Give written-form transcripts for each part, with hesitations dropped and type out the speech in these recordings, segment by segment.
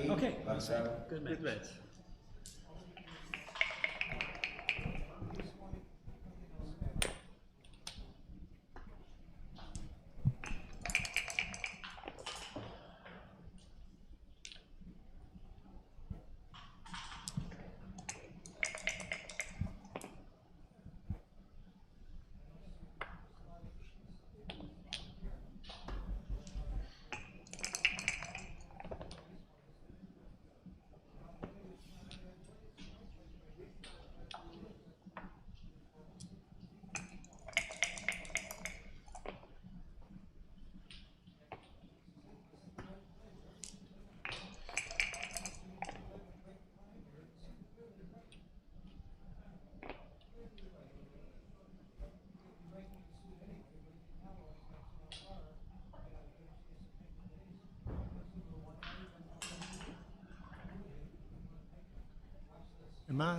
Okay, good match. Good match. Am I?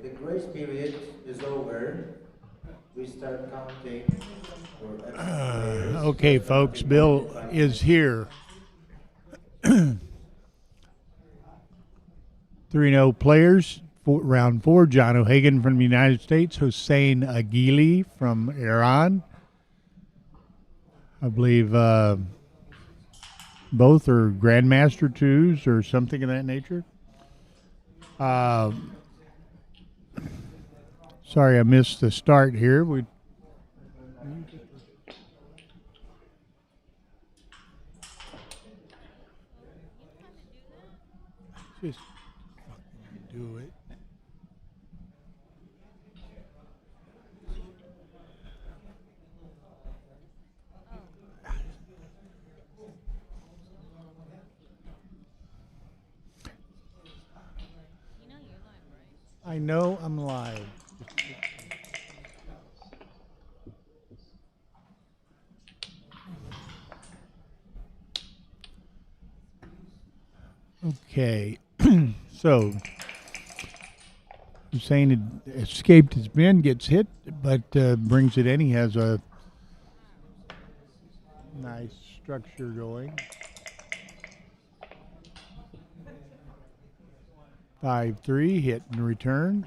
The grace period is over. We start counting for players. Okay, folks, Bill is here. 3-0 players, round 4. John O'Hagan from the United States, Hossein Aghili from Iran. I believe both are Grandmaster 2s or something of that nature. Sorry I missed the start here. Just do it. I know I'm live. Okay, so Hussein had escaped his men, gets hit, but brings it in. He has a nice structure going. 5-3, hit and return.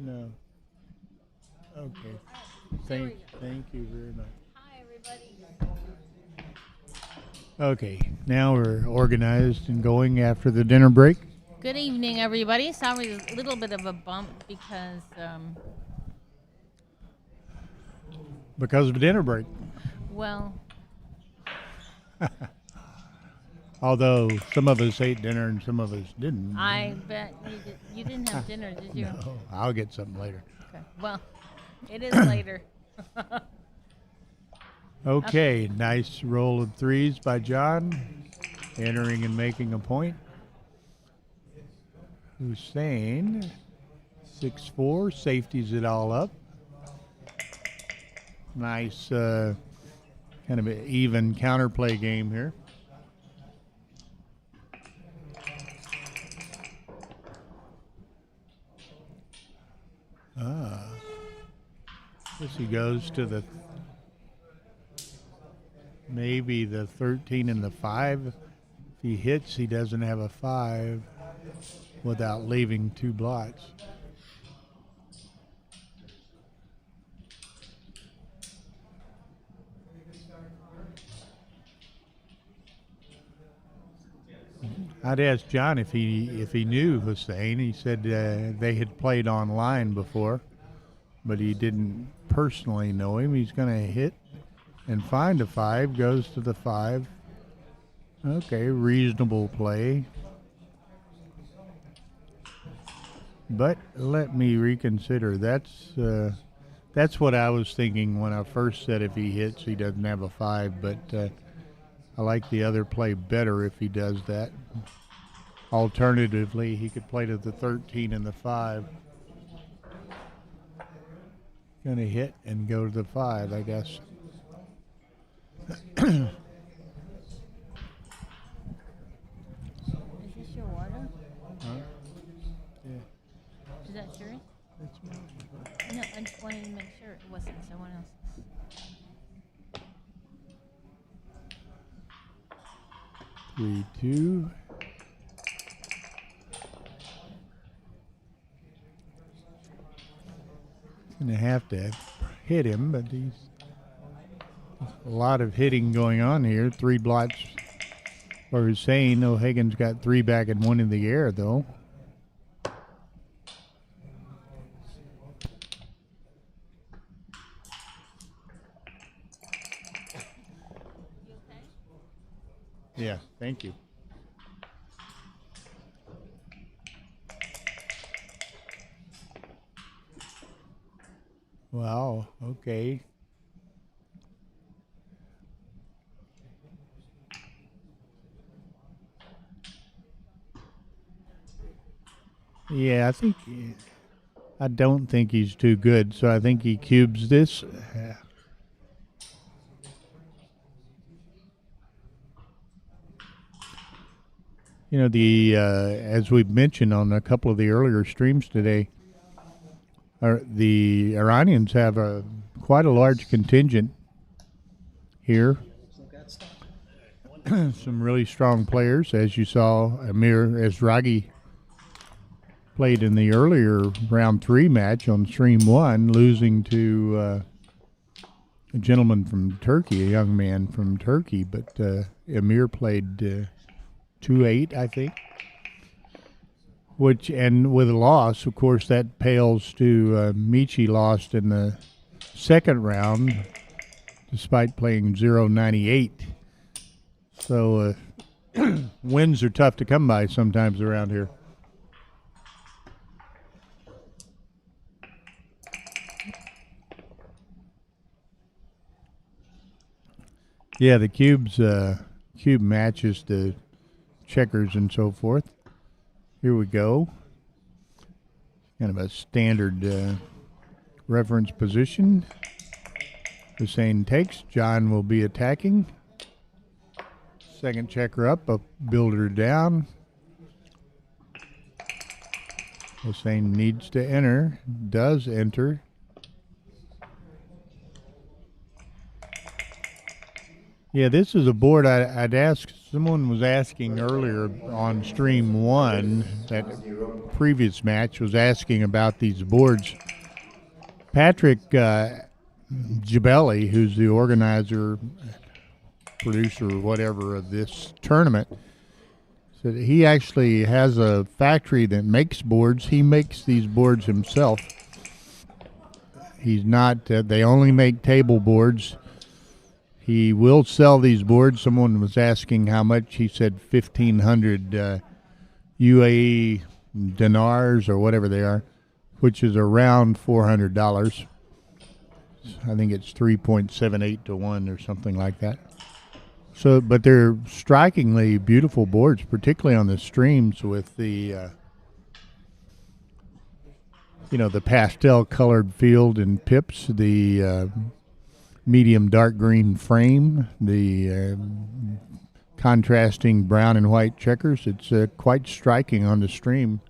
No. Okay. Thank you very much. Hi, everybody. Okay, now we're organized and going after the dinner break. Good evening, everybody. Sorry, a little bit of a bump Because of dinner break. well, Although some of us ate dinner and some of us didn't. I bet you didn't have dinner, did you? No, I'll get something later. Okay. Well, it is later. Okay, nice roll of threes by John. Entering and making a point. Hussein, 6-4, safeties it all up. Nice kind of an even counterplay game here. Guess he goes to the maybe the 13 and the 5. If he hits, he doesn't have a 5 without leaving 2 blots. I'd asked John if he knew Hussein. He said they had played online before, but he didn't personally know him. He's going to hit and find a 5, goes to the 5. Okay, reasonable play. But let me reconsider. That's what I was thinking when I first said if he hits, he doesn't have a 5. But I like the other play better if he does that. Alternatively, he could play to the 13 and the 5. Going to hit and go to the 5, I guess. Is this your water? Huh? Yeah. Is that yours? That's mine. No, I just wanted to make sure it wasn't someone else's. Three, 2. Gonna have to hit him, but he's a lot of hitting going on here. 3 blots for Hussein. O'Hagan's got 3 back and 1 in the air, though. You okay? Yeah, thank you. Wow, okay. Yeah, I don't think he's too good, so I think he cubes this. You know, as we've mentioned on a couple of the earlier streams today, the Iranians have quite a large contingent here. Some really strong players, as you saw. Amir Ezragi played in the earlier round 3 match on stream 1, losing to a gentleman from Turkey, a young man from Turkey. But Amir played 2-8, I think. And with a loss, of course, that pales to Michi lost in the second round, despite playing 0.98. So wins are tough to come by sometimes around here. Yeah, the cube matches the checkers and so forth. Here we go. Kind of a standard reference position. Hussein takes. John will be attacking. Second checker up, a builder down. Hussein needs to enter. Does enter. Yeah, this is a board I'd asked. Someone was asking earlier on stream 1, that previous match was asking about these boards. Patrick Gibelli, who's the organizer, producer, whatever of this tournament, said he actually has a factory that makes boards. He makes these boards himself. He's not, they only make table boards. He will sell these boards. Someone was asking how much. He said 1,500 UAE dinars or whatever they are, which is around $400. I think it's 3.78 to 1 or something like that. So, but they're strikingly beautiful boards, particularly on the streams with the, the pastel colored field and pips, the medium dark green frame, the contrasting brown and white checkers. It's quite striking on the stream.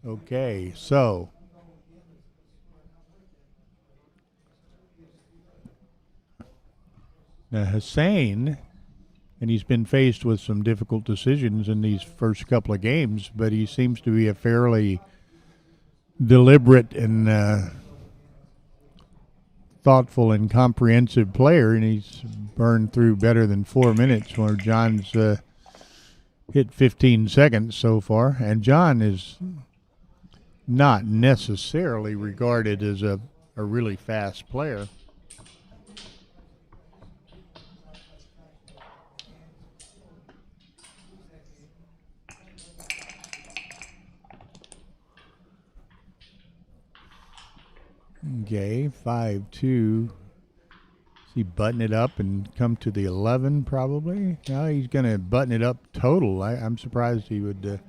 Okay, so now Hussein, and he's been faced with some difficult decisions in these first couple of games, but he seems to be a fairly deliberate and thoughtful and comprehensive player, and he's burned through better than 4 minutes, where John's hit 15 seconds so far. And John is not necessarily regarded as a really fast player. Okay, 5-2. Is he button it up and come to the 11 probably? No, he's going to button it up total. I'm surprised he would.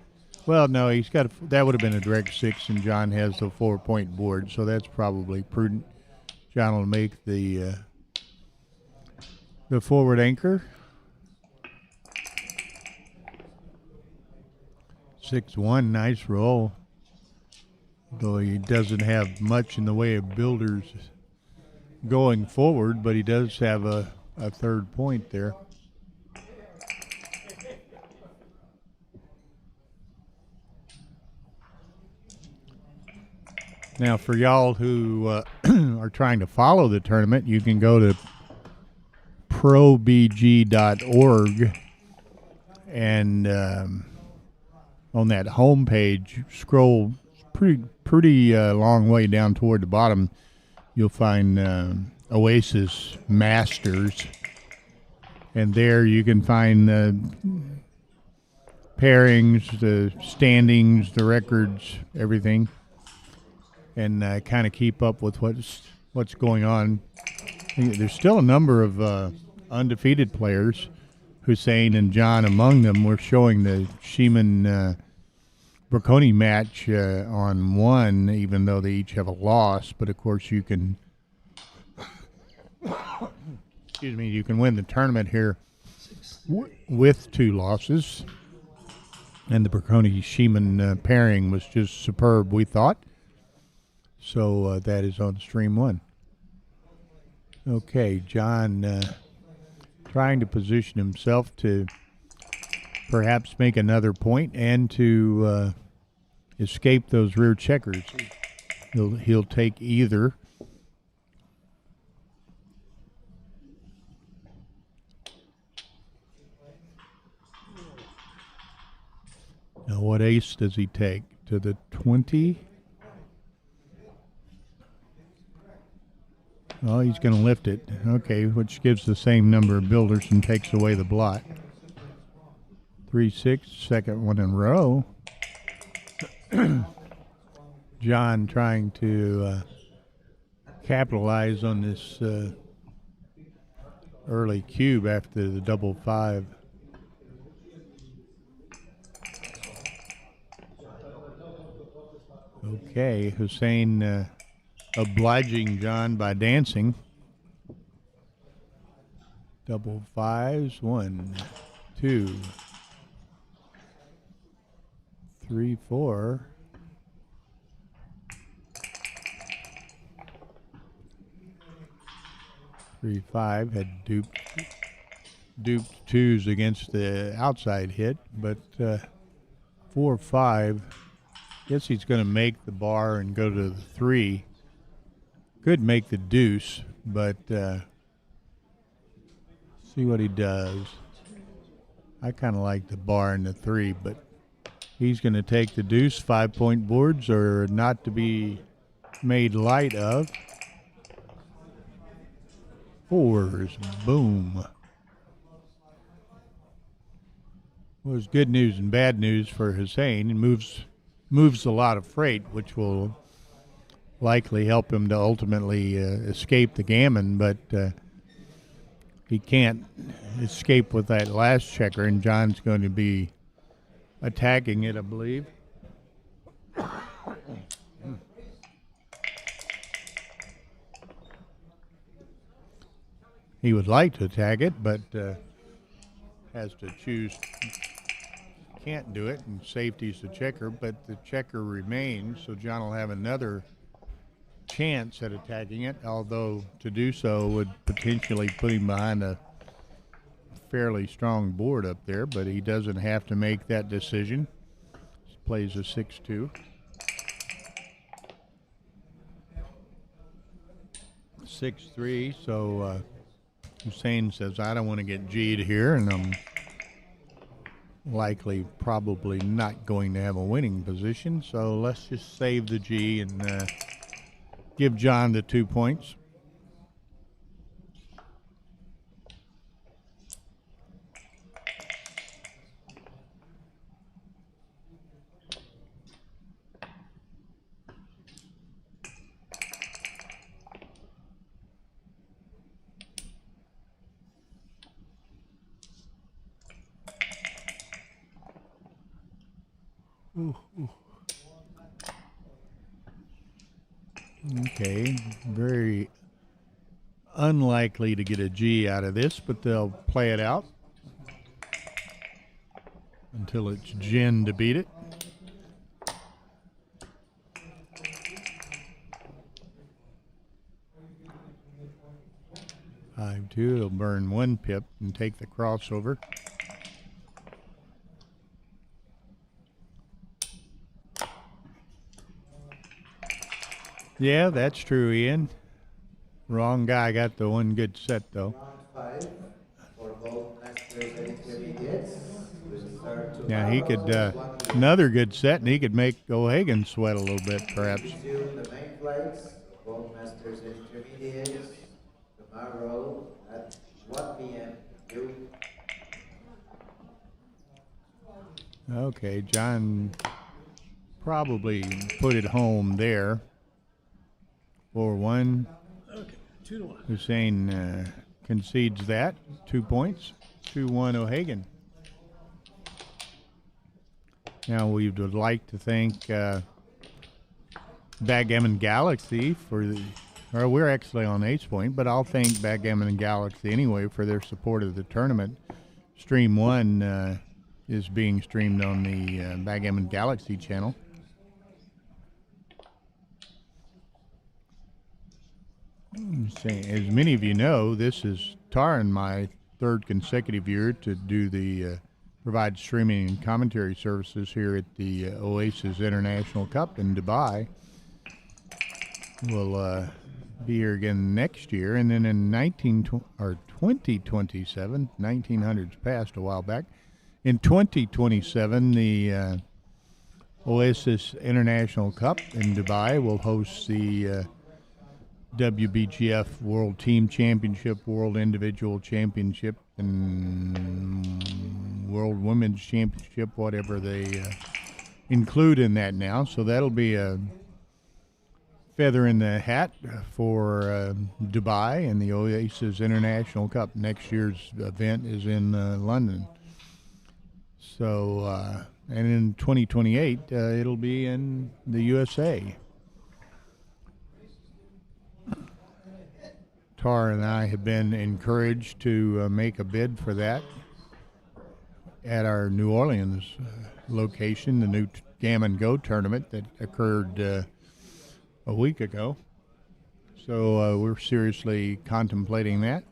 Well, no, he's got that would have been a direct 6, and John has the 4-point board, so that's probably prudent. John will make the forward anchor. 6-1, nice roll. Though he doesn't have much in the way of builders going forward, but he does have a third point there. Now, for y'all who are trying to follow the tournament, you can go to probg.org and on that home page, scroll pretty long way down toward the bottom, you'll find Oasis Masters, and there you can find the pairings, the standings, the records, everything, and kind of keep up with what's going on. There's still a number of undefeated players, Hussein and John among them. We're showing the Sheeman Broconi match on 1, even though they each have a loss. But of course, you can, excuse me, you can win the tournament here with 2 losses. And the Broconi Sheeman pairing was just superb, we thought. So that is on stream 1. Okay, John trying to position himself to perhaps make another point and to escape those rear checkers. He'll take either. Now, what ace does he take? To the 20? Oh, he's going to lift it. Okay, which gives the same number of builders and takes away the blot. 3-6, second one in a row. John trying to capitalize on this early cube after the double 5. Okay, Hussein obliging John by dancing. Double 5s, 1, 2, 3, 4. 3-5 had duped twos against the outside hit, but 4-5. Guess he's going to make the bar and go to the 3. Could make the deuce, but see what he does. I kind of like the bar and the 3, but he's going to take the deuce. 5-point boards are not to be made light of. 4s, boom. Well, it's good news and bad news for Hussein. It moves a lot of freight, which will likely help him to ultimately escape the gammon, but he can't escape with that last checker, and John's going to be attacking it, I believe. He would like to attack it, but has to choose. Can't do it, and safety's the checker, but the checker remains, so John will have another chance at attacking it, although to do so would potentially put him behind a fairly strong board up there, but he doesn't have to make that decision. He plays a 6-2. 6-3, so Hussein says, I don't want to get G'd here, and I'm likely probably not going to have a winning position, so let's just save the G and give John the 2 points. Okay, very unlikely to get a G out of this, but they'll play it out until it's gin to beat it. It'll burn 1 pip and take the crossover. Yeah, that's true, Ian. Wrong guy got the 1 good set, though. Round 5 for both masters and intermediates. We'll start to Yeah, he could, another good set, and he could make O'Hagan sweat a little bit, perhaps. Resume the main flights, both masters and intermediates, tomorrow at 1 p.m. Okay, John probably put it home there. 4-1. Okay, 2-1. Hussein concedes that. 2 points. 2-1 O'Hagan. Now we would like to thank Backgammon Galaxy for the, or we're actually on Ace Point, but I'll thank Backgammon Galaxy anyway for their support of the tournament. Stream 1 is being streamed on the Backgammon Galaxy channel. As many of you know, this is Tara and my 3rd consecutive year to do the provide streaming and commentary services here at the Oasis International Cup in Dubai. We'll be here again next year, and then in 2027, 1900's passed a while back. In 2027, the Oasis International Cup in Dubai will host the WBGF World Team Championship, World Individual Championship, and World Women's Championship, whatever they include in that now. So that'll be a feather in the hat for Dubai and the Oasis International Cup. Next year's event is in London. So, and in 2028, it'll be in the USA. Tara and I have been encouraged to make a bid for that at our New Orleans location, the new Gammon Go tournament that occurred a week ago. So we're seriously contemplating that.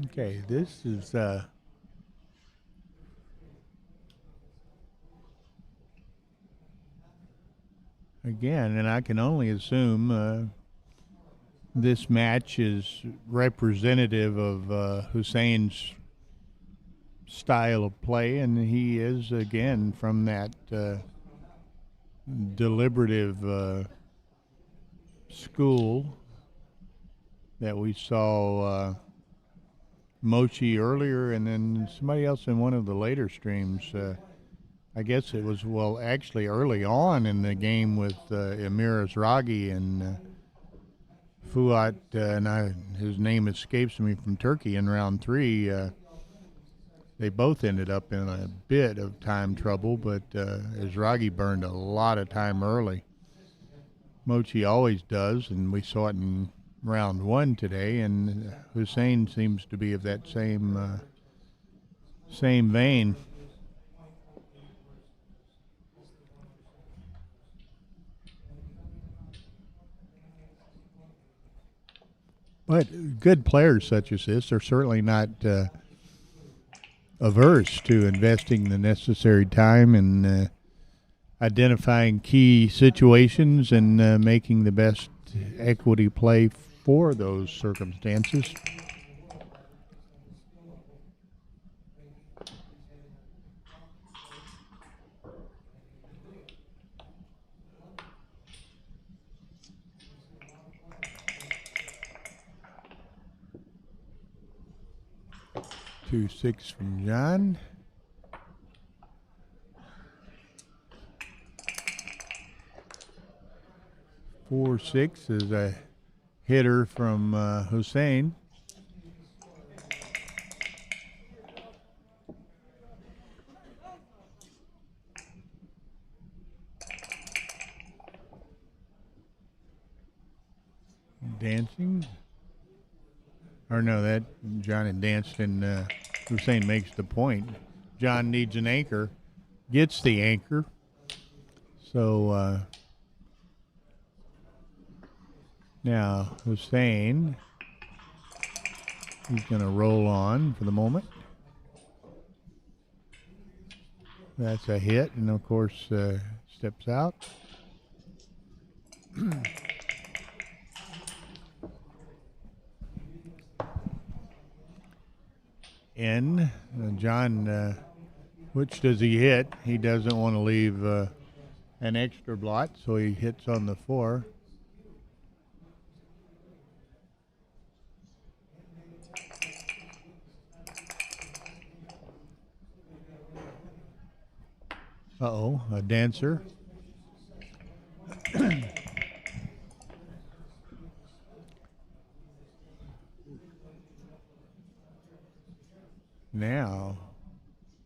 Okay, this is again, and I can only assume this match is representative of Hussein's style of play, and he is again from that deliberative school that we saw Mochi earlier, and then somebody else in one of the later streams. I guess it was, well, actually early on in the game with Emir Azragi and Fuat, his name escapes me, from Turkey in round 3. They both ended up in a bit of time trouble, but Azragi burned a lot of time early. Mochi always does, and we saw it in round 1 today, and Hussein seems to be of that same vein. But good players such as this are certainly not averse to investing the necessary time in identifying key situations and making the best equity play for those circumstances. Two 6 from John. Four 6 is a hitter from Hussein. Dancing. Or no, that John had danced, and Hussein makes the point. John needs an anchor, gets the anchor. So now Hussein, he's going to roll on for the moment. That's a hit, and of course steps out. In John, which does he hit? He doesn't want to leave an extra blot, so he hits on the 4. Uh-oh, a dancer. Now,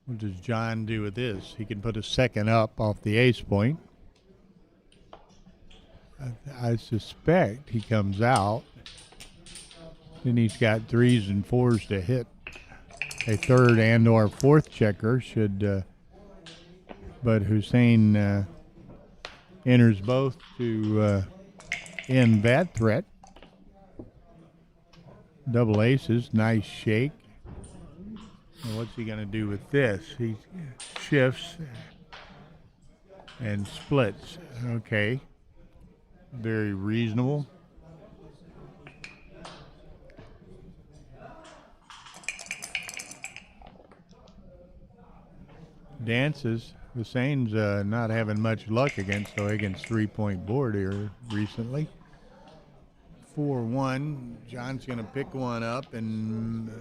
what does John do with this? He can put a second up off the ace point. I suspect he comes out. Then he's got 3s and 4s to hit a 3rd and or 4th checker should, but Hussein enters both to end that threat. Double aces, nice shake. And what's he going to do with this? He shifts and splits. Okay. Very reasonable. Dances. Hussein's not having much luck against O'Higgins' 3-point board here recently. 4-1. John's going to pick one up, and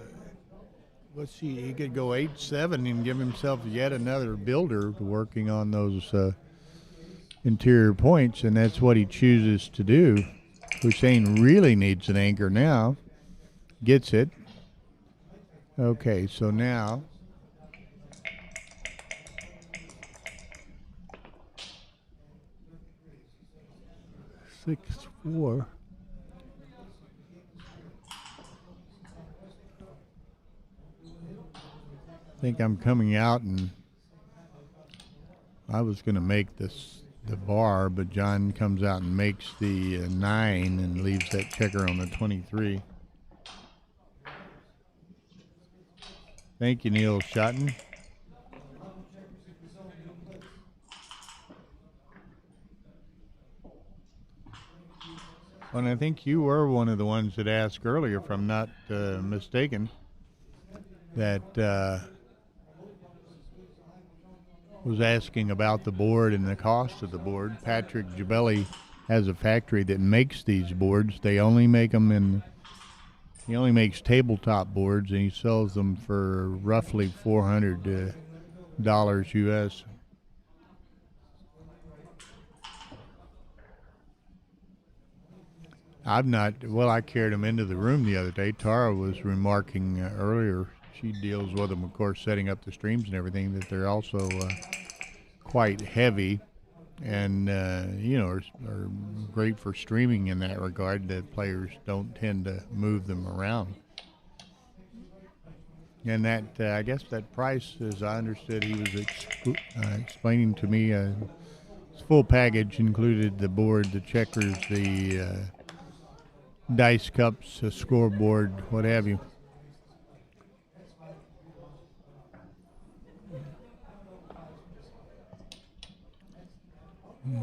let's see, he could go 8-7 and give himself yet another builder working on those interior points, and that's what he chooses to do. Hussein really needs an anchor now. Gets it. Okay, so now six, 4. I think I'm coming out and I was going to make the bar, but John comes out and makes the 9 and leaves that checker on the 23. Thank you, Neil Schotten. And I think you were one of the ones that asked earlier, if I'm not mistaken, that was asking about the board and the cost of the board. Patrick Gibelli has a factory that makes these boards. They only make them in, he only makes tabletop boards, and he sells them for roughly $400 US. I've not, well, I carried them into the room the other day. Tara was remarking earlier, she deals with them, of course, setting up the streams and everything, that they're also quite heavy and, you know, are great for streaming in that regard, that players don't tend to move them around. And that, I guess that price, as I understood, he was explaining to me, full package included the board, the checkers, the dice cups, a scoreboard, what have you.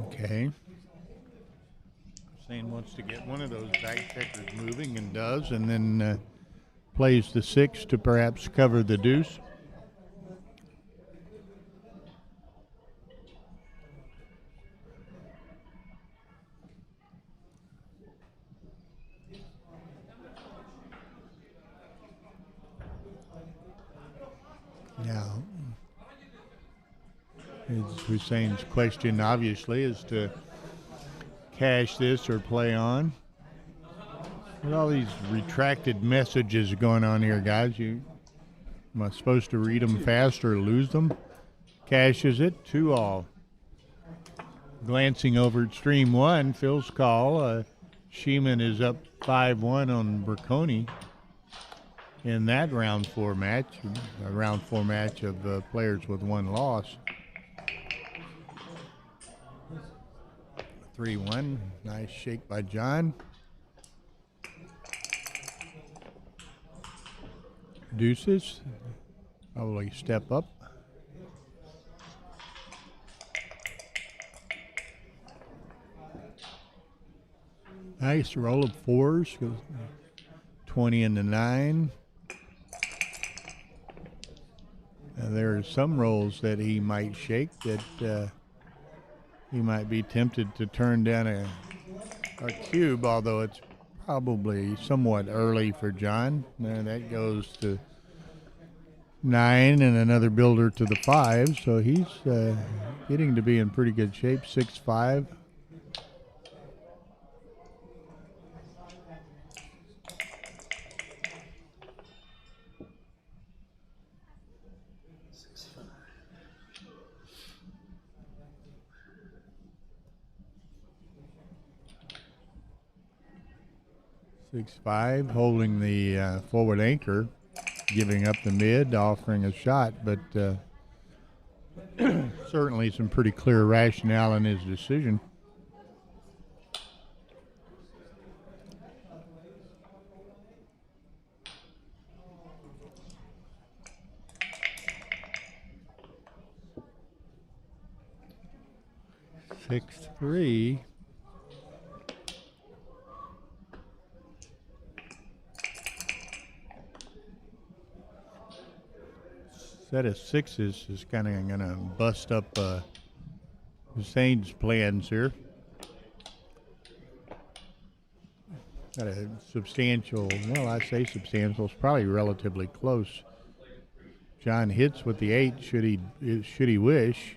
Okay. Hussein wants to get one of those dice checkers moving, and does, and then plays the 6 to perhaps cover the deuce. Now, Hussein's question obviously is to cash this or play on. With all these retracted messages going on here, guys, am I supposed to read them fast or lose them? Cashes it, 2-all. Glancing over at stream 1, Phil's call. Sheeman is up 5-1 on Braconi in that round 4 match, a round 4 match of players with 1 loss. 3-1, nice shake by John. Deuces, probably step up. Nice roll of 4s, 20 and the 9. There are some rolls that he might shake that he might be tempted to turn down a cube, although it's probably somewhat early for John. That goes to 9 and another builder to the 5, so he's getting to be in pretty good shape. 6-5. Five, holding the forward anchor, giving up the mid, offering a shot, but certainly some pretty clear rationale in his decision. Six, 3. Set of 6s is kind of going to bust up Hussein's plans here. Got a substantial, well, I say substantial, it's probably relatively close. John hits with the 8, should he wish.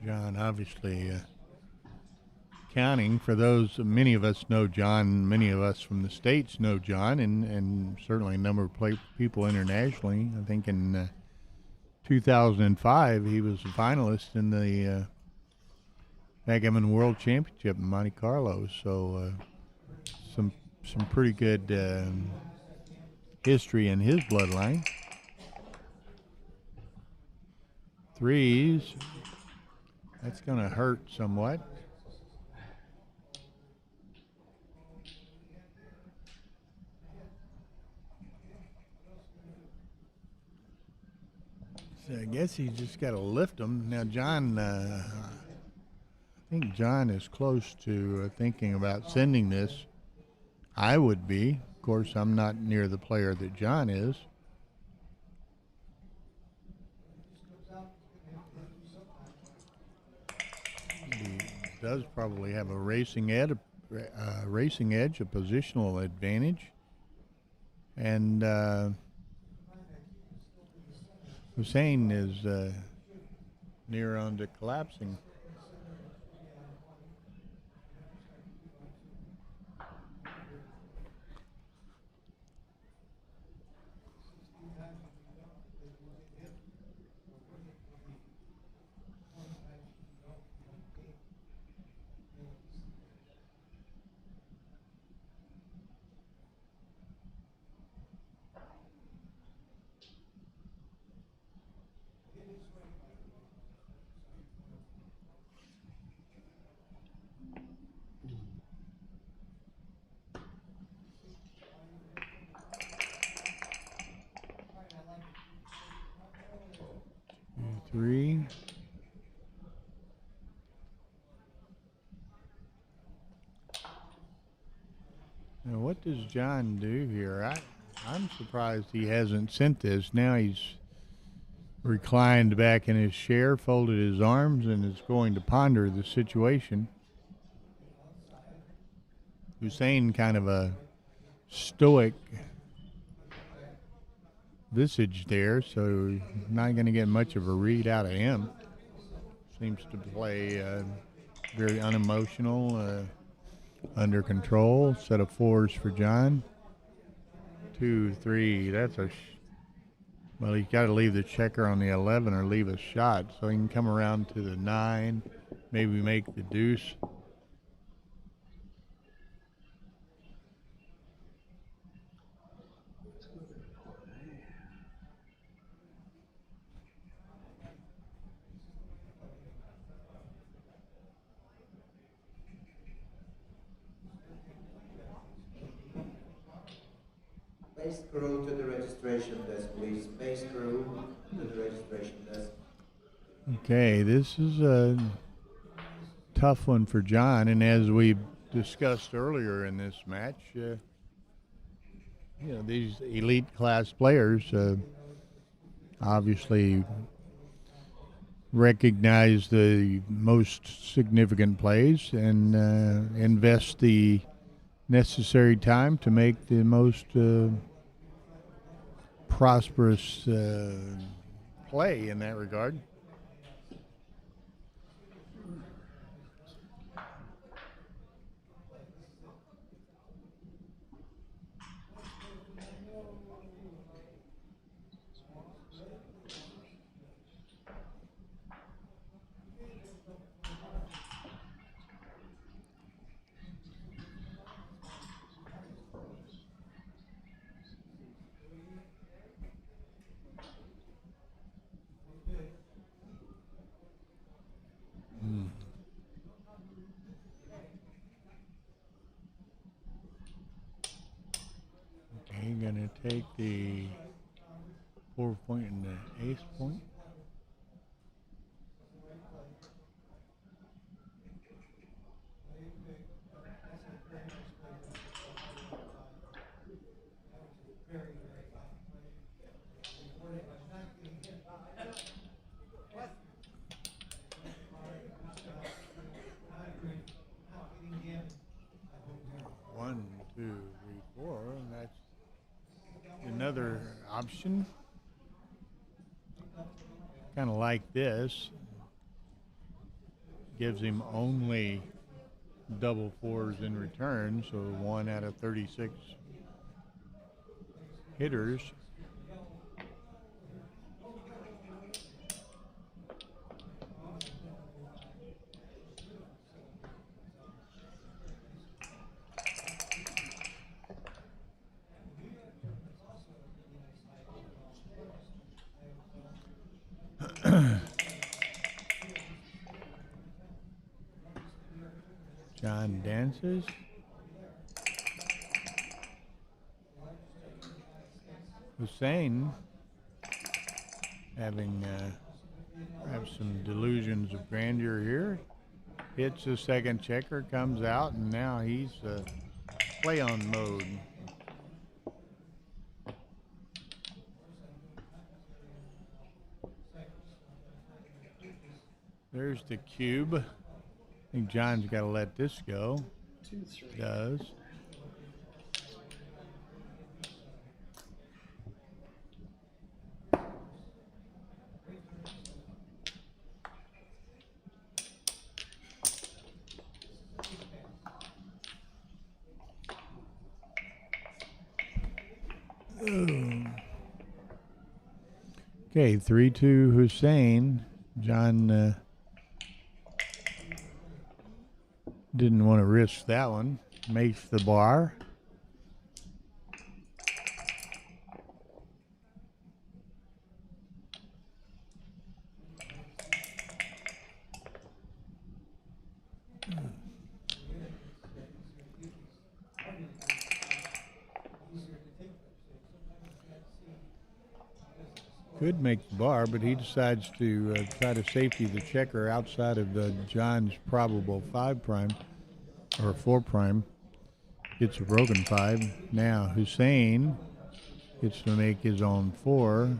John obviously counting. For those, many of us know John, many of us from the States know John, and certainly a number of people internationally. I think in 2005, he was a finalist in the Backgammon World Championship in Monte Carlo. So some pretty good history in his bloodline. Threes. That's going to hurt somewhat. So I guess he's just got to lift them. Now, John, I think John is close to thinking about sending this. I would be. Of course, I'm not near the player that John is. He does probably have a racing edge, a positional advantage. And Hussein is near on to collapsing. Three. Now, what does John do here? I'm surprised he hasn't sent this. Now he's reclined back in his chair, folded his arms, and is going to ponder the situation. Hussein, kind of a stoic visage there, so not going to get much of a read out of him. Seems to play very unemotional, under control. Set of fours for John. 2, 3. That's a well, he's got to leave the checker on the 11 or leave a shot, so he can come around to the 9, maybe make the deuce. Space crew to the registration desk, please. Space crew to the registration desk. Okay, this is a tough one for John, and as we discussed earlier in this match, you know, these elite class players obviously recognize the most significant plays and invest the necessary time to make the most prosperous play in that regard. Okay, gonna take the 4 point and the ace point. One, 2, 3, 4, and that's another option. Kind of like this. Gives him only double fours in return, so 1 out of 36 hitters. John dances. Hussein having perhaps some delusions of grandeur here. Hits the second checker, comes out, and now he's play on mode. There's the cube. I think John's got to let this go. Does. Okay, 3-2 Hussein. John didn't want to risk that one. Makes the bar. Could make the bar, but he decides to try to safety the checker outside of John's probable 5 prime or 4 prime. Gets a broken 5. Now Hussein gets to make his own 4.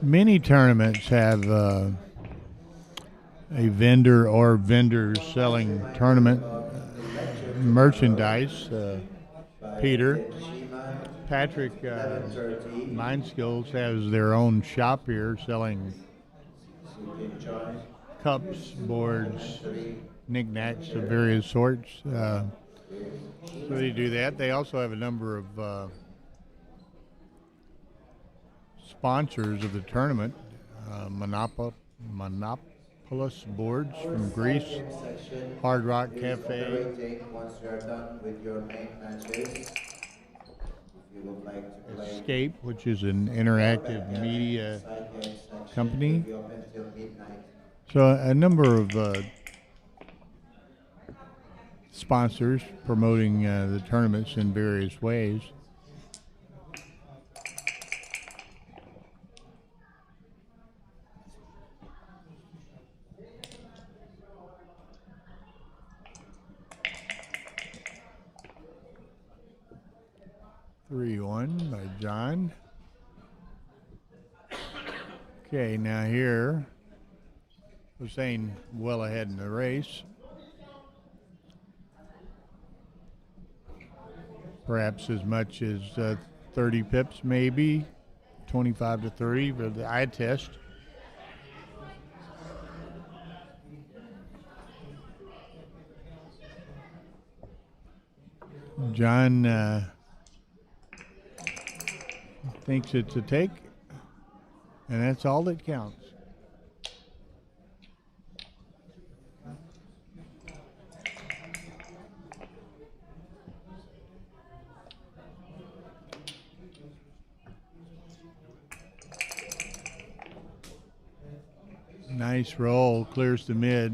Many tournaments have a vendor or vendors selling tournament merchandise. Peter, Patrick, Mind Skillz has their own shop here selling cups, boards, knickknacks of various sorts. So they do that. They also have a number of sponsors of the tournament. Monopolis boards from Greece, Hard Rock Cafe, once you are done with your main matches. If you would like to play EXSCAPE, which is an interactive media company. will be open till midnight. So a number of sponsors promoting the tournaments in various ways. (3-1) by John. Okay, now here, Hussein well ahead in the race. Perhaps as much as 30 pips, maybe 25 to 30 for the eye test. John thinks it's a take, and that's all that counts. Nice roll, clears the mid.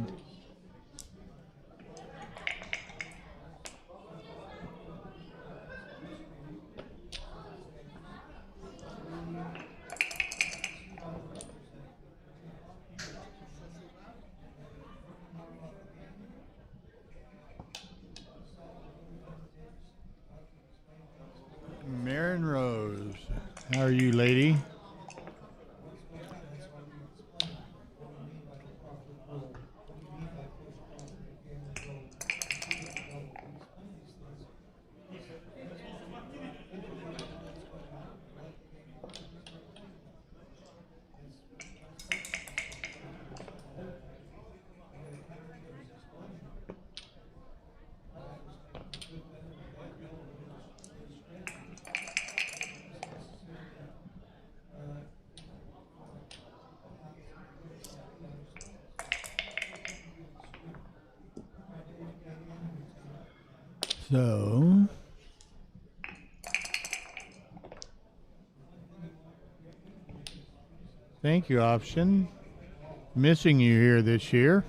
Marin Rose, how are you, lady? So, thank you, Option. Missing you here this year.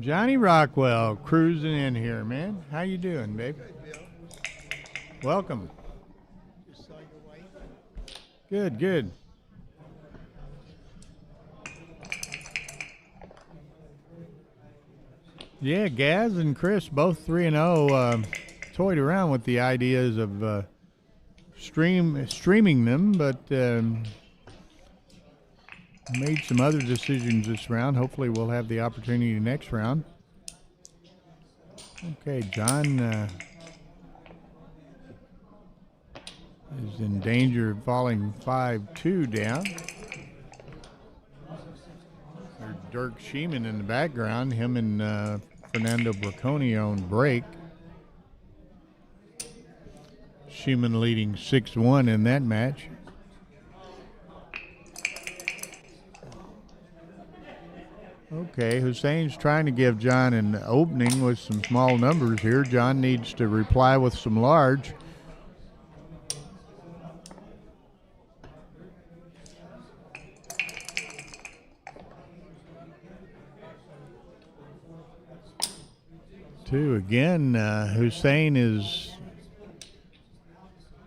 Johnny Rockwell cruising in here, man. How you doing, babe? Welcome. Good, good. Yeah, Gaz and Chris, both 3-0, toyed around with the ideas of streaming them, but made some other decisions this round. Hopefully we'll have the opportunity next round. Okay, John is in danger of falling 5-2 down. There's Dirk Sheeman in the background. Him and Fernando Bracconi on break. Sheeman leading 6-1 in that match. Okay, Hussein's trying to give John an opening with some small numbers here. John needs to reply with some large. Two again, Hussein is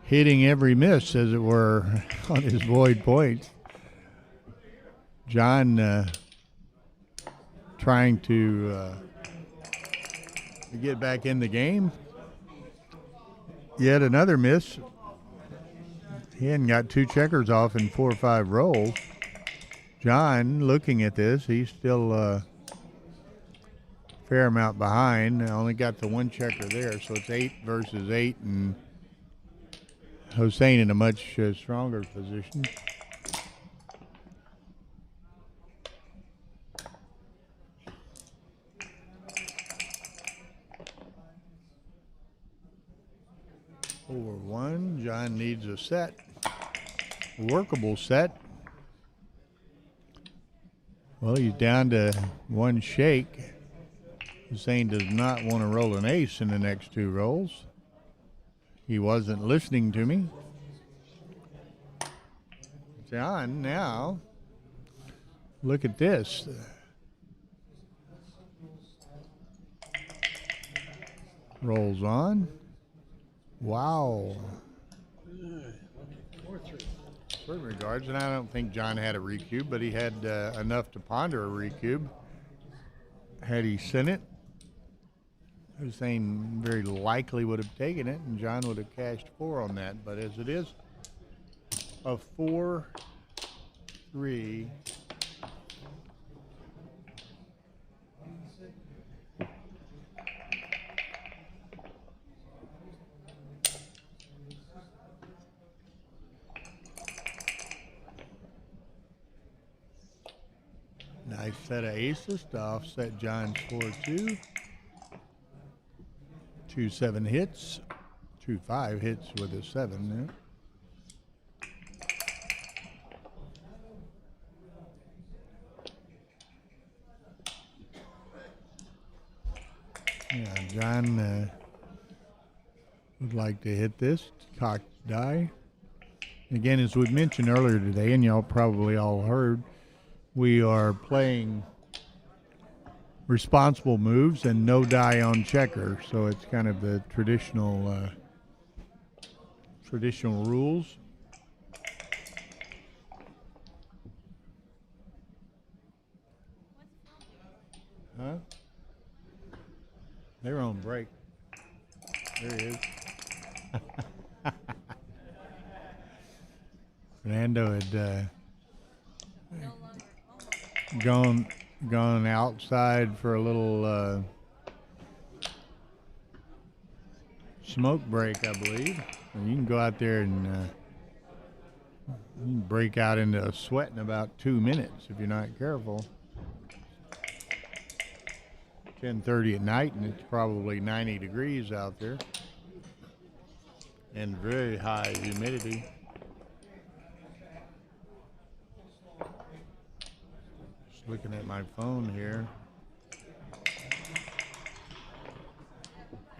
hitting every miss, as it were, on his void points. John trying to get back in the game. Yet another miss. He hadn't got 2 checkers off in 4 or 5 rolls. John, looking at this, he's still a fair amount behind. Only got the 1 checker there, so it's 8 versus 8, and Hossein in a much stronger position. Over 1. John needs a set, a workable set. Well, he's down to 1 shake. Hussein does not want to roll an ace in the next 2 rolls. He wasn't listening to me. John, now, look at this. Rolls on. Wow. Certain regards, and I don't think John had a recube, but he had enough to ponder a recube. Had he sent it, Hussein very likely would have taken it, and John would have cashed 4 on that. But as it is, a 4-3. Nice set of aces to offset John's 4-2. 2 7 hits, 2 5 hits with a 7 there. Yeah, John would like to hit this cocked die. Again, as we mentioned earlier today, and y'all probably all heard, we are playing responsible moves and no die on checker, so it's kind of the traditional rules. Huh? They're on break. There he is. Fernando had gone outside for a little smoke break, I believe. And you can go out there and you can break out into a sweat in about 2 minutes if you're not careful. 10:30 at night, and it's probably 90 degrees out there and very high humidity. Just looking at my phone here.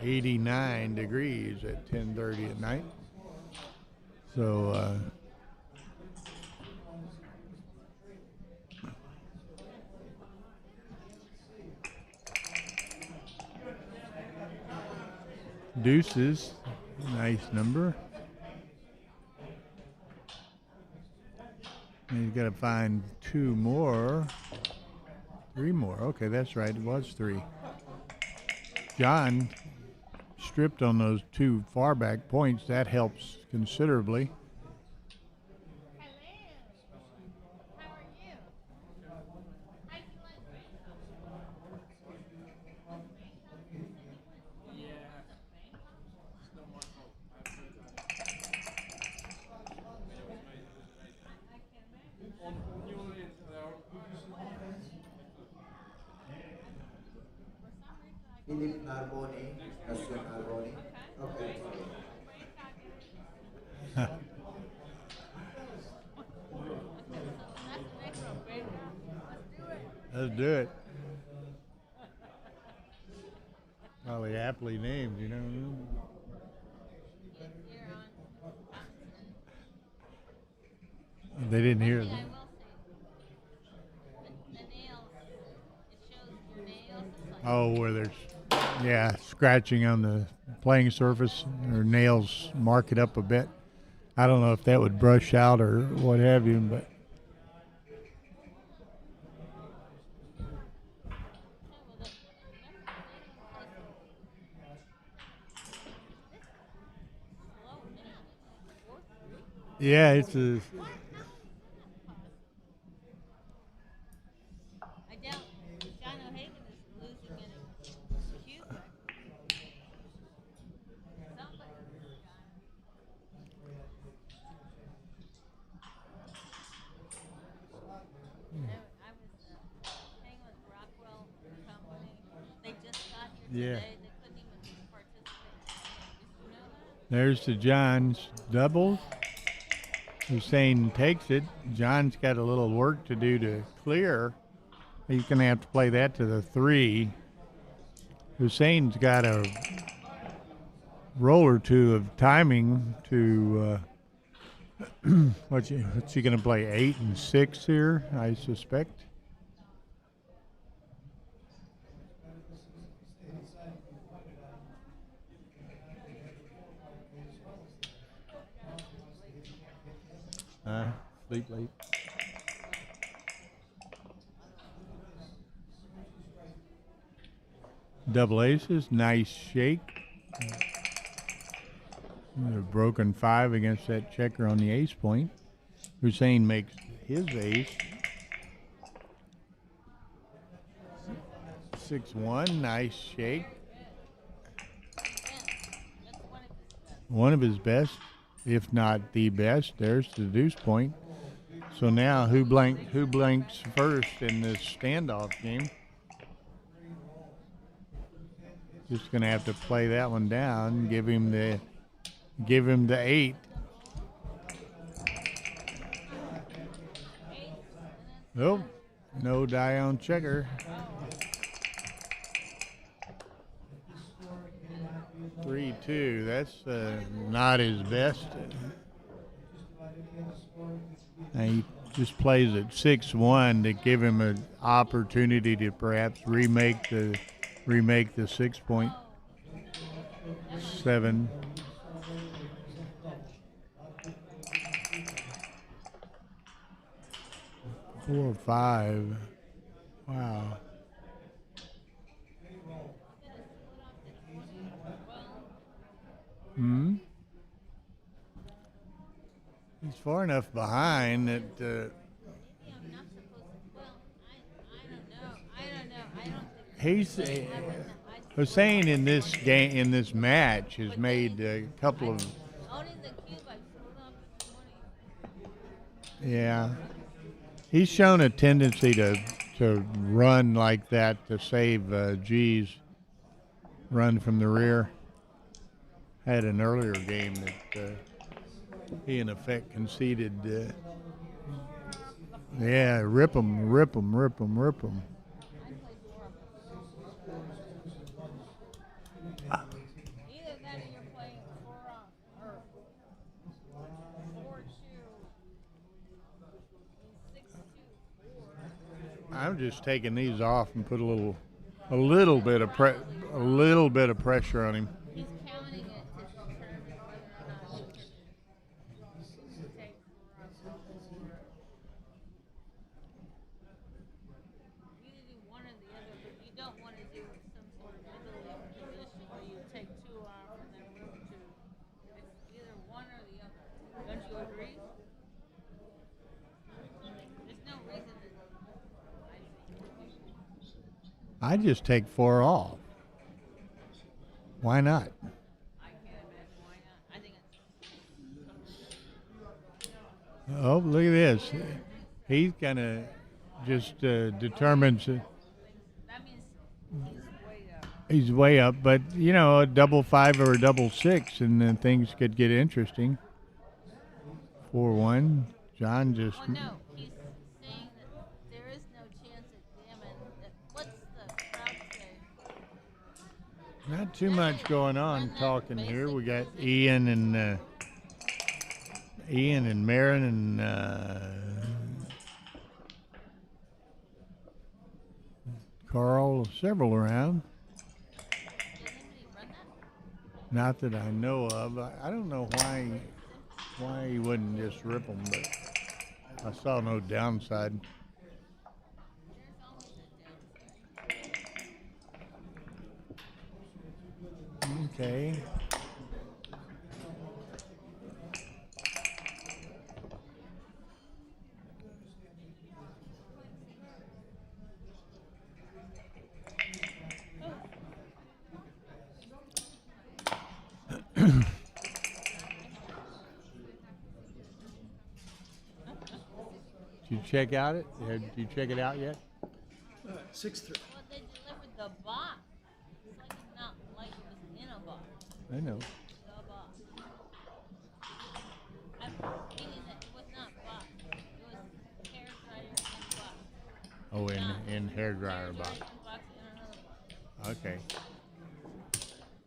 89 degrees at 10:30 at night. So deuces, nice number. And he's got to find 2 more, 3 more. Okay, that's right. It was 3. John stripped on those 2 far back points. That helps considerably. Philip Narboni, Mr. Narboni. Okay. Let's do it. Probably aptly named, you know. They didn't hear them. Oh, where there's, yeah, scratching on the playing surface, or nails mark it up a bit. I don't know if that would brush out or what have you, but. Yeah, it's a. I doubt John O'Hagan is losing in Cuba. Somebody. I was hanging with Rockwell Company. They just got here today. They couldn't even participate. Did you know that? There's the John's double. Hussein takes it. John's got a little work to do to clear. He's going to have to play that to the 3. Hussein's got a roll or 2 of timing to what's he going to play, 8 and 6 here, I suspect. Sleep late. Double aces, nice shake. A broken 5 against that checker on the ace point. Hussein makes his ace. 6-1, nice shake. One of his best, if not the best. There's the deuce point. So now who blinks first in this standoff game? Just gonna have to play that one down. Give him the 8. Nope, no die on checker. 3-2. That's not his best. And he just plays at 6-1 to give him an opportunity to perhaps remake the 6 point. 7. Four, 5. Wow. He's far enough behind that. He's Hussein in this game, in this match, has made a couple of. Yeah, he's shown a tendency to run like that to save G's run from the rear. Had an earlier game that he in effect conceded. Yeah, rip 'em. I'm just taking these off and put a little bit of pressure on him. He's counting it to determine whether or not he can take four. You either do one or the other, but you don't want to do some sort of middling position where you take two off and then move two. It's either one or the other. Don't you agree? There's no reason to. I just take 4 off. Why not? I can't imagine why not. I think it's. Oh, look at this. He's kind of just determines. That means He's way up, but you know, a double 5 or a double 6, and then things could get interesting. 4-1. John just. Oh no, he's saying that there is no chance at Gammon. What's the crowd say? Not too much going on talking here. We got Ian and Marin and Carl, several around. Did anybody run that? Not that I know of. I don't know why he wouldn't just rip them, but I saw no downside. There's always a downside. Okay. Did you check out it? Did you check it out yet? 6-3. Well, they delivered the box. It's like it's not like it was in a box. I know. The box. I'm meaning that it was not box. It was hair dryer in box. Oh, in hair dryer box. Box in another box. Okay.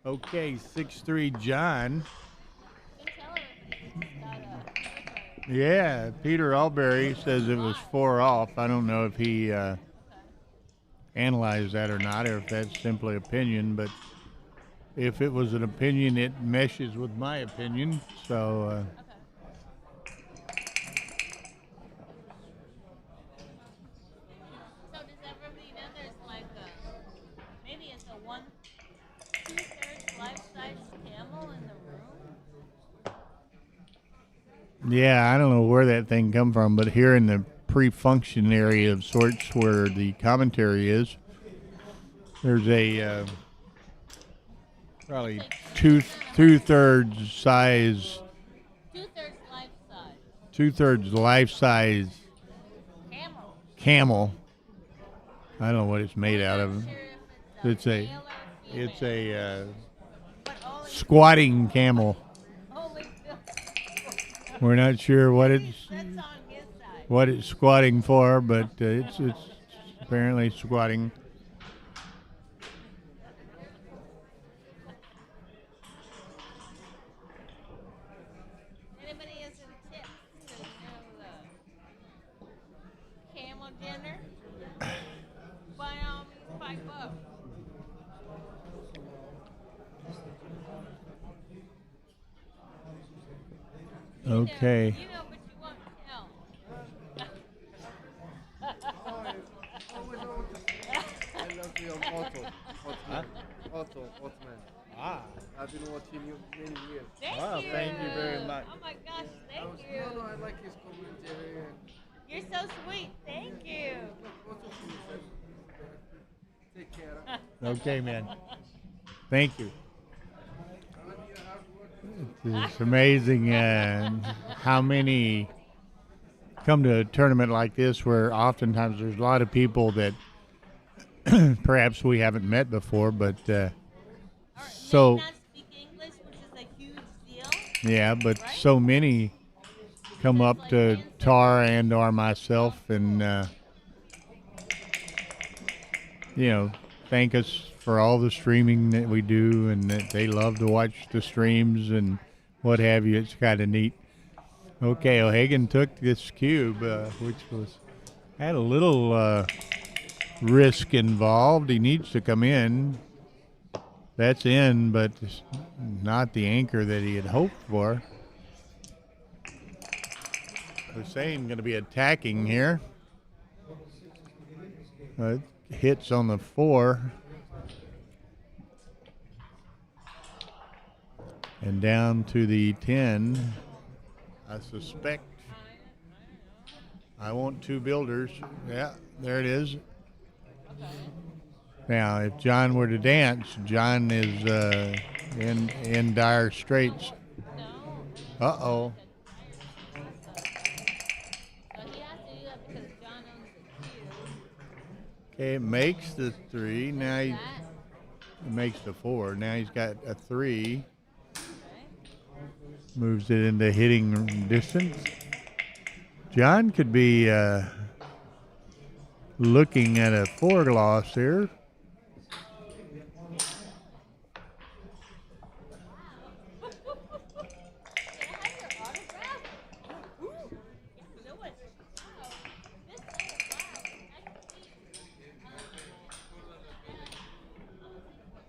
Okay, 6-3 John. You can tell everybody it's got a hair dryer. Yeah, Peter Alberry says it was 4 off. I don't know if he analyzed that or not, or if that's simply opinion, but if it was an opinion, it meshes with my opinion. So, So does everybody know there's like maybe it's a 2/3 life-size camel in the room? yeah, I don't know where that thing come from, but here in the pre-function area of sorts where the commentary is, there's a probably two-thirds size, 2/3 life-size. 2/3 life-size Camel. camel. I don't know what it's made out Not of. sure if It's a, male or it's female, a but only squatting camel. only We're not sure what it's that's on his side. squatting for, but it's apparently squatting. Anybody has any tips to camel dinner? By all means, pipe up. Okay. You know, but you won't tell. I love your Otto. Ottoman. Ah. I've been watching you many years. Thank Wow, you. thank you very much. Oh my gosh, thank you. No, I like his commentary and You're so sweet. Thank you. lots of things. Take care. Okay, man. Thank you. It's amazing how many come to a tournament like this where oftentimes there's a lot of people that perhaps we haven't met before, but Or so may not speak English, which is a huge deal. yeah, but Right? so many come up to Tara and or myself and you know, thank us for all the streaming that we do and that they love to watch the streams and what have you. It's kind of neat. Okay, O'Hagan took this cube, which had a little risk involved. He needs to come in. That's in, but it's not the anchor that he had hoped for. Hussein going to be attacking here. Hits on the 4. And down to the 10. I suspect. I want 2 builders. Yeah, there it is. Now, if John were to dance, John is in dire straits. Uh-oh. Okay, it makes the 3. Now he makes the 4. Now he's got a 3. Moves it into hitting distance. John could be looking at a 4 gloss here.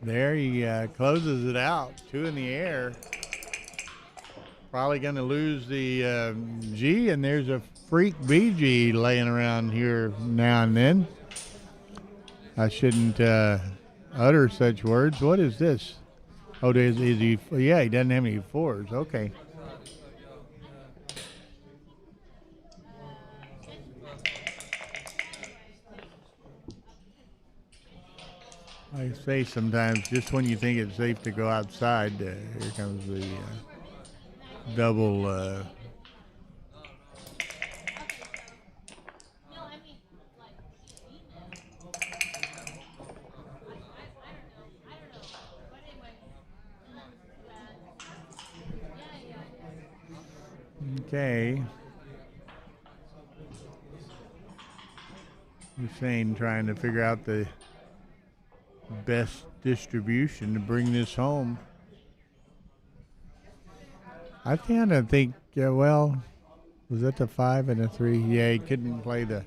There he closes it out. 2 in the air. Probably going to lose the G, and there's a freak BG laying around here now and then. I shouldn't utter such words. What is this? Oh, is he? Yeah, he doesn't have any 4s. Okay. I say sometimes, just when you think it's safe to go outside, here comes the double. Okay. Hussein trying to figure out the best distribution to bring this home. I kind of think, well, was that the 5 and a 3? Yeah, he couldn't play the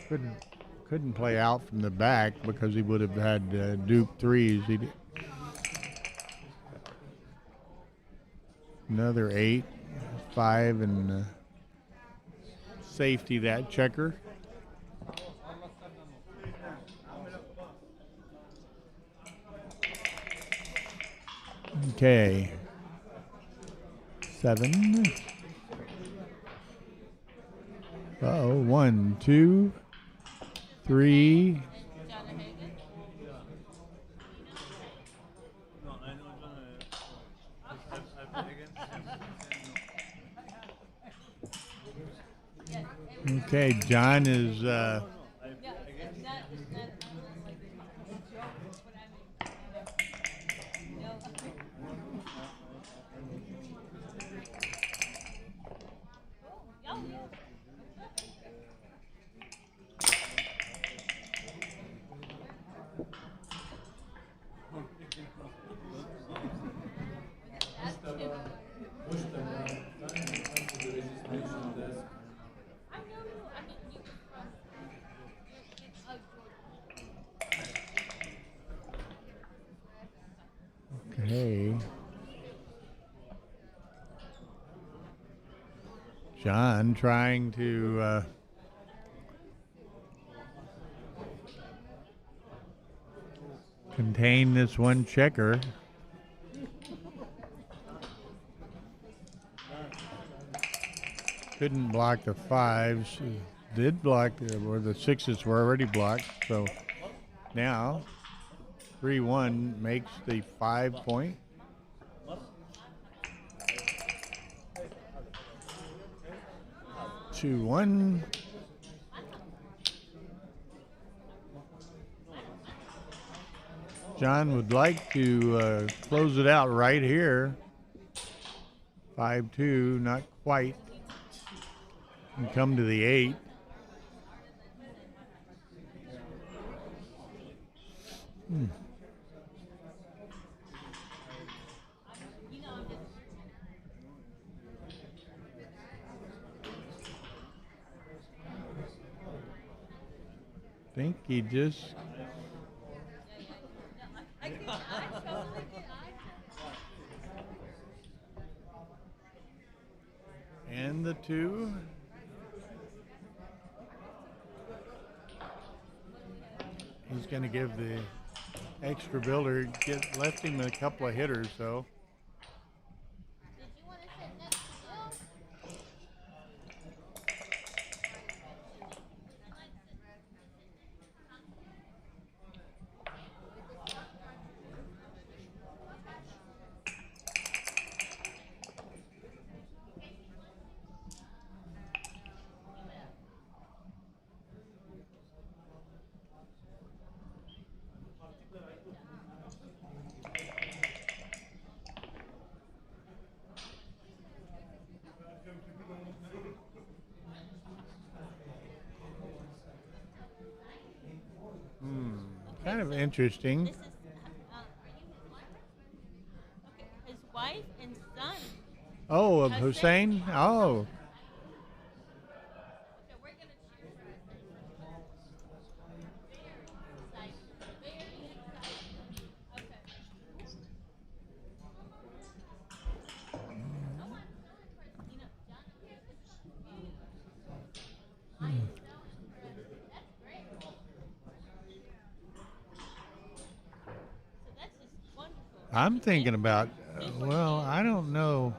couldn't play out from the back because he would have had dupe 3s. He did. Another 8, 5, and safety that checker. Okay. 7. Uh-oh. 1, 2, 3. Okay, John is okay. John trying to contain this one checker. Couldn't block the 5s. Did block where the 6s were already blocked. So now 3-1 makes the 5 point. Two, 1. John would like to close it out right here. 5-2, not quite. And come to the 8. think he just I think I totally did. and the 2. He's going to give the extra builder, left him a couple of hitters though. Did you want to sit next to Bill? Kind of interesting. This is, are you his wife? Okay, his wife and son. Oh, of Hussein? Oh. Okay, we're gonna cheer for I'm thinking about, well, I don't know.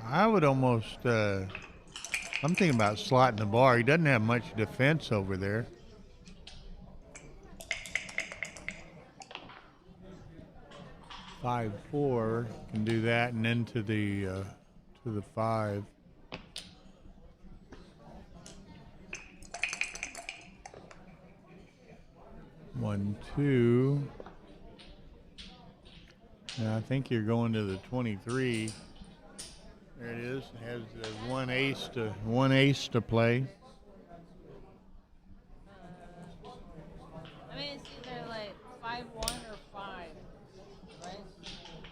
I would almost, I'm thinking about slotting the bar. He doesn't have much defense over there. Five, 4 can do that, and then to the 5. One, 2. Now I think you're going to the 23. There it is. It has the one ace to play. I mean, it's either like 5-1 or 5, right?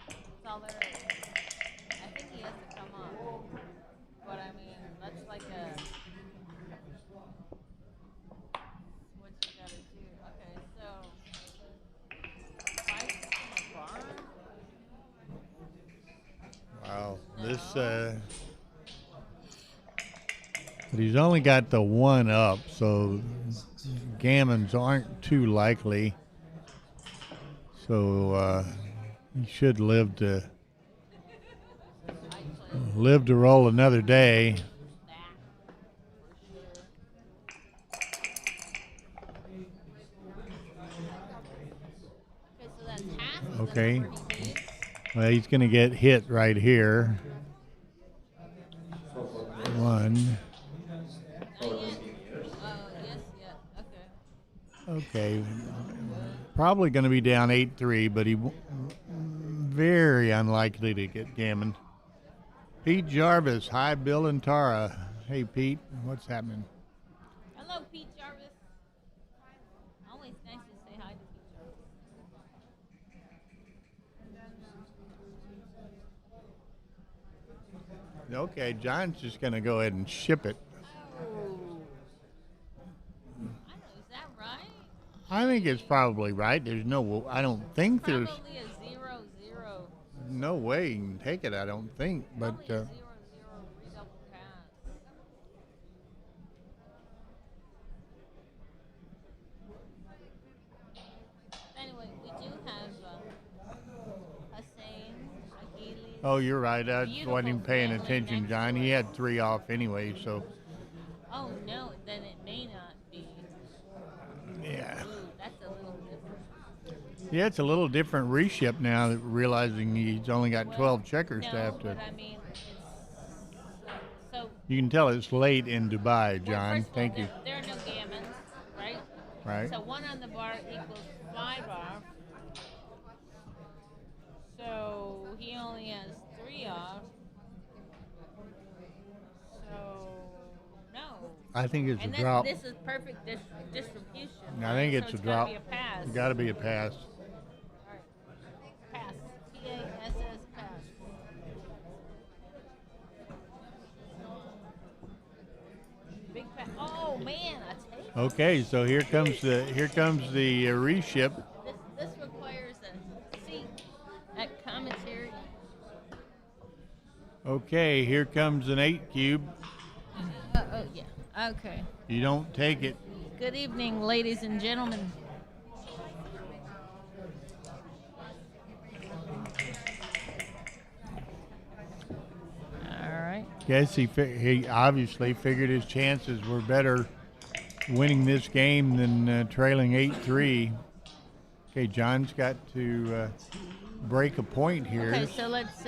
That's all there is. I think he has to come up, but I mean, that's like a what you gotta do. Okay, so 5 in the bar. Wow, this, but he's only got the 1 up, so gammons aren't too likely. So he should live to roll another day. Okay, so that's half of Okay. the number he needs. Well, he's going to get hit right here. 1. Yes, okay. Okay. Probably going to be down 8-3, but very unlikely to get gammon. Pete Jarvis, hi Bill and Tara. Hey Pete, what's happening? Hello, Pete Jarvis. Always nice to say hi to Pete Jarvis. Okay, John's just going to go ahead and ship it. Oh. I don't know, is that right? I think it's probably right. There's no, I don't think there's Probably a 0-0. no way you can take it, I don't think. But Probably a 0-0 redouble pass. Anyway, we do have Hussein, Aguili. oh, you're right. I Beautiful wasn't even paying family attention, next John. to He us. had 3 off anyway, so Oh no, then it may not be. yeah. Ooh, that's a little different. Yeah, it's a little different reship now, that realizing he's only got 12 checkers No, to have to. but I mean, it's so. You can tell it's late in Dubai, Well, John. first of all, Thank you. There are no gammons, right? Right. So 1 on the bar equals 5 off. So he only has 3 off. So no. I think it's And a then drop. this is perfect distribution. I think right? it's So a drop. Gotta be a pass. Got to be a pass. All right. Pass. P-A-S-S pass. Big pass. Oh man, a take. Okay, so here comes the reship. This requires a seat at commentary. Okay, here comes an 8 cube. Oh yeah. Okay. You don't take it. Good evening, ladies and gentlemen. All right. Guess he obviously figured his chances were better winning this game than trailing 8-3. Okay, John's got to break a point here. Okay, so let's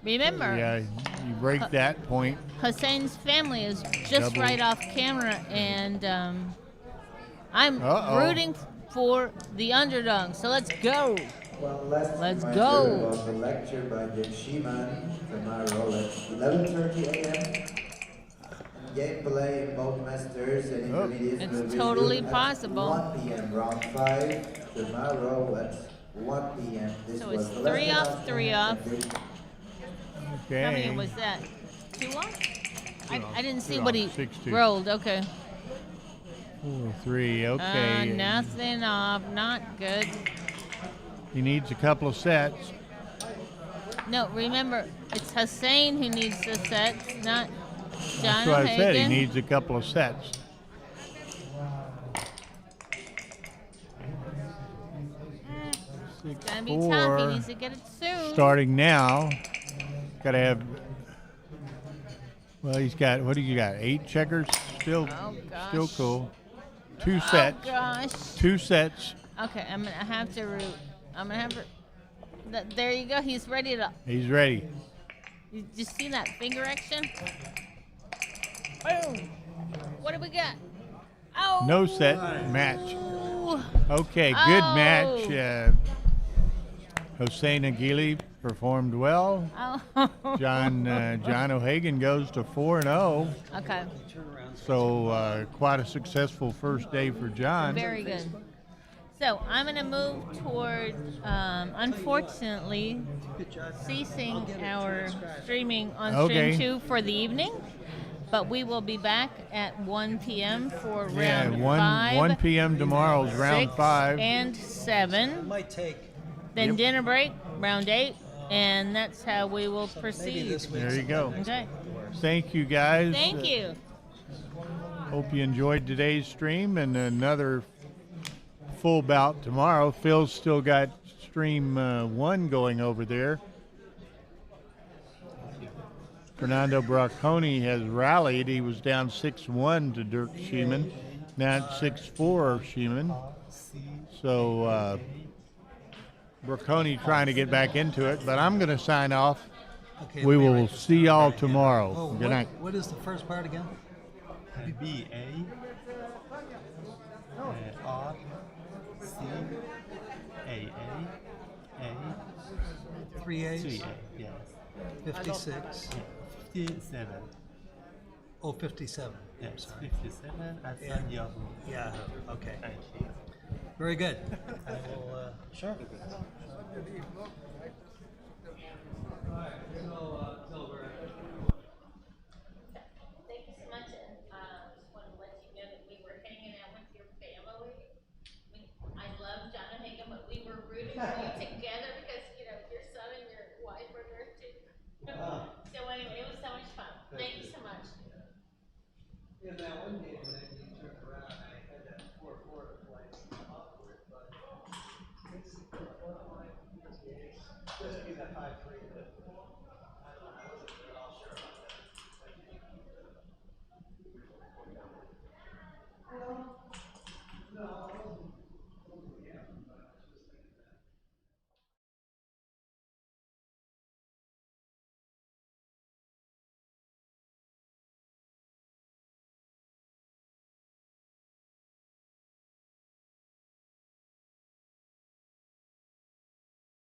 remember. Yeah, you break that point. Hussein's family is just right off camera, and I'm rooting for the underdog. So let's go. One last Let's reminder go. about the lecture by Jim Sheeman tomorrow at 11:30 a.m. Gameplay in both masters and intermediates It's will be totally resumed possible. at 1 p.m. round 5 tomorrow at 1 p.m. This So was it's the last 3 off, announcement. 3 off. Okay. How many was that? 2 off? I didn't see what he 6-2. rolled. Okay. 4-3. Okay. Nothing off. Not good. He needs a couple of sets. No, remember, it's Hussein who needs the sets, not John That's what I said. He O'Hagan. needs a couple of sets. It's gonna be tough. He needs to get it soon. Starting now. Got to have. Well, he's got. What do you got? 8 checkers. Still cool. 2 sets. Oh gosh. 2 sets. Okay, I'm gonna have to root. I'm gonna have to. There you go. He's ready to. He's ready. You see that finger action? Boom. What do we got? Oh. No set match. Okay, good match. Hossein Aguili performed well. Oh. John O'Hagan goes to 4-0. Okay. So quite a successful first day for John. Very good. So I'm going to move toward, unfortunately, ceasing our streaming on Stream 2 for the evening. But we will be back at 1 p.m. for round 5. 1 p.m. tomorrow's round 6 5. and 7. Might take. Then dinner break, round 8. And that's how we will proceed. There you go. Okay. Thank you, guys. Thank you. Hope you enjoyed today's stream and another full bout tomorrow. Phil's still got stream 1 going over there. Fernando Bracconi has rallied. He was down 6-1 to Dirk Schiemann. Now it's 6-4 Schiemann. So Bracconi trying to get back into it, but I'm going to sign off. Okay, We will see y'all tomorrow. Oh, Good night. what is the first part again? B A R C A 3 A's? 3 A, yes. 56. 57. Oh, 57. Yes, Sorry. 57 at San Yahoo. Yeah, okay. Thank you. Very good. I will, sure. Thank you so much. And just wanted to let you know that we were hanging out with your family. I love John O'Hagan, but we were rooting for you together because, you know, your son and your wife were there too. So anyway, it was so much fun. Thank you so much. Yeah, that one game when you turned around, I had that 4-4 like awkward, but it's just be that 5-3. I don't know, I wasn't at all sure about that. No.